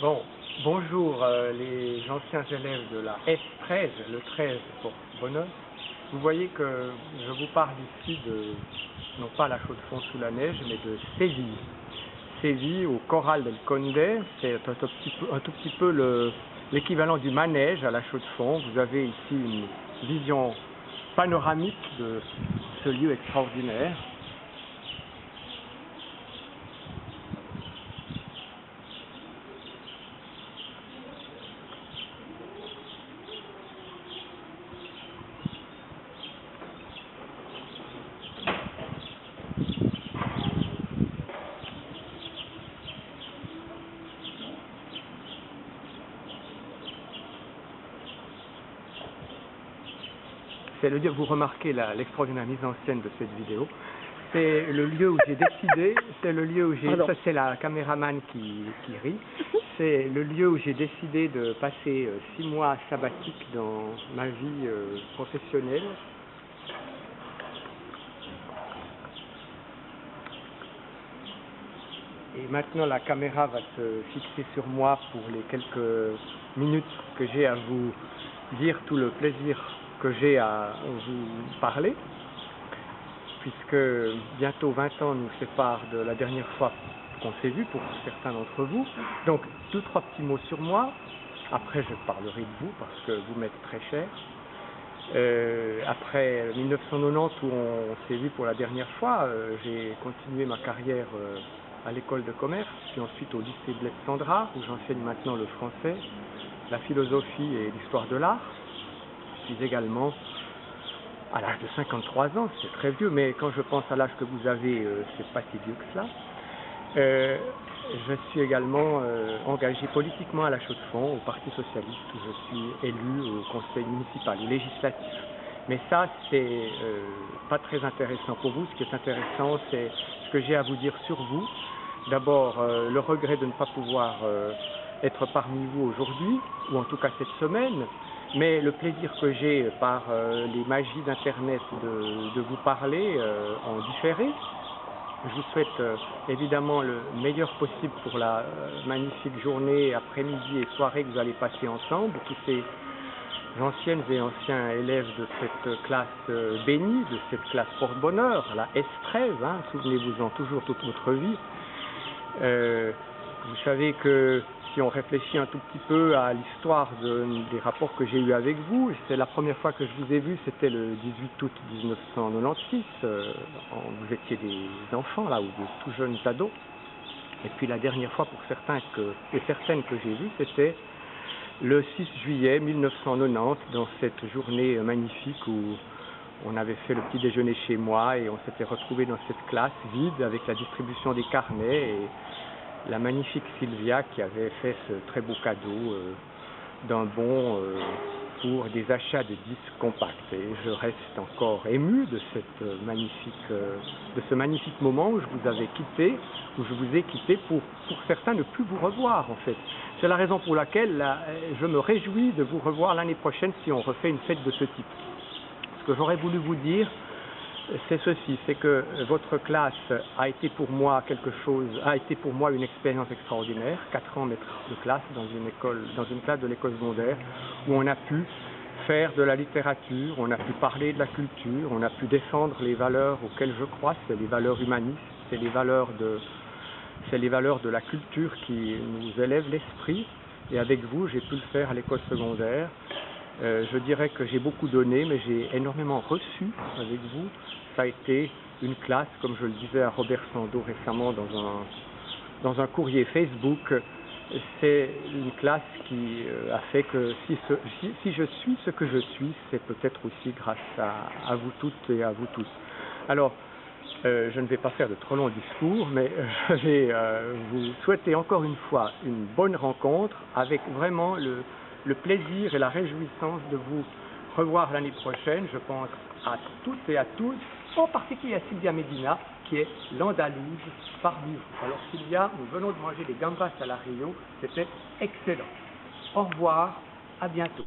Bon, bonjour les anciens élèves de la S13, le 13 pour bonheur. Vous voyez que je vous parle ici de, non pas la Chaux-de-Fonds sous la neige, mais de Séville. Séville au Corral del Conde, c'est un tout petit peu l'équivalent du manège à la Chaux-de-Fonds. Vous avez ici une vision panoramique de ce lieu extraordinaire. C'est le lieu, vous remarquez l'extraordinaire mise en scène de cette vidéo. C'est le lieu où j'ai décidé, c'est le lieu où j'ai, ça c'est la caméraman qui rit, c'est le lieu où j'ai décidé de passer 6 mois sabbatiques dans ma vie professionnelle. Et maintenant la caméra va se fixer sur moi pour les quelques minutes que j'ai à vous dire tout le plaisir que j'ai à vous parler, puisque bientôt 20 ans nous séparent de la dernière fois qu'on s'est vu pour certains d'entre vous. Donc 2-3 petits mots sur moi, après je parlerai de vous parce que vous m'êtes très cher. Après 1990 où on s'est vu pour la dernière fois, j'ai continué ma carrière à l'école de commerce, puis ensuite au lycée Blaise Cendrars où j'enseigne maintenant le français, la philosophie et l'histoire de l'art. Je suis également à l'âge de 53 ans, c'est très vieux, mais quand je pense à l'âge que vous avez, c'est pas si vieux que cela. Je suis également engagé politiquement à la Chaux-de-Fonds, au Parti Socialiste, où je suis élu au conseil municipal, ou législatif. Mais ça, c'est pas très intéressant pour vous. Ce qui est intéressant, c'est ce que j'ai à vous dire sur vous. D'abord, le regret de ne pas pouvoir être parmi vous aujourd'hui, ou en tout cas cette semaine, mais le plaisir que j'ai par les magies d'Internet de vous parler en différé. Je vous souhaite évidemment le meilleur possible pour la magnifique journée, après-midi et soirée que vous allez passer ensemble. Tous ces anciennes et anciens élèves de cette classe bénie, de cette classe porte-bonheur, la S13, hein, souvenez-vous-en toujours toute votre vie. Vous savez que si on réfléchit un tout petit peu à l'histoire des rapports que j'ai eus avec vous, c'est la première fois que je vous ai vu, c'était le 18 août 1996, vous étiez des enfants là, ou des tout jeunes ados, et puis la dernière fois pour certains et certaines que j'ai vues, c'était le 6 juillet 1990, dans cette journée magnifique où on avait fait le petit déjeuner chez moi et on s'était retrouvés dans cette classe vide avec la distribution des carnets et la magnifique Sylvia qui avait fait ce très beau cadeau d'un bon pour des achats de disques compacts. Et je reste encore ému de ce magnifique moment où je vous avais quitté, où je vous ai quitté pour certains ne plus vous revoir en fait. C'est la raison pour laquelle je me réjouis de vous revoir l'année prochaine si on refait une fête de ce type. Ce que j'aurais voulu vous dire, c'est ceci, c'est que votre classe a été pour moi une expérience extraordinaire, 4 ans maître de classe dans une classe de l'école secondaire, où on a pu faire de la littérature, on a pu parler de la culture, on a pu défendre les valeurs auxquelles je crois, c'est les valeurs humanistes, c'est les valeurs de la culture qui nous élèvent l'esprit, et avec vous, j'ai pu le faire à l'école secondaire. Je dirais que j'ai beaucoup donné, mais j'ai énormément reçu avec vous. Ça a été une classe, comme je le disais à Robert Sando récemment dans un courrier Facebook, c'est une classe qui a fait que si je suis ce que je suis, c'est peut-être aussi grâce à vous toutes et à vous tous. Alors, je ne vais pas faire de trop longs discours, mais je vais vous souhaiter encore une fois une bonne rencontre avec vraiment le plaisir et la réjouissance de vous revoir l'année prochaine. Je pense à toutes et à tous, en particulier à Sylvia Medina, qui est l'Andalouse parmi vous. Alors Sylvia, nous venons de manger des gambas à la Rio, c'était excellent. Au revoir, à bientôt.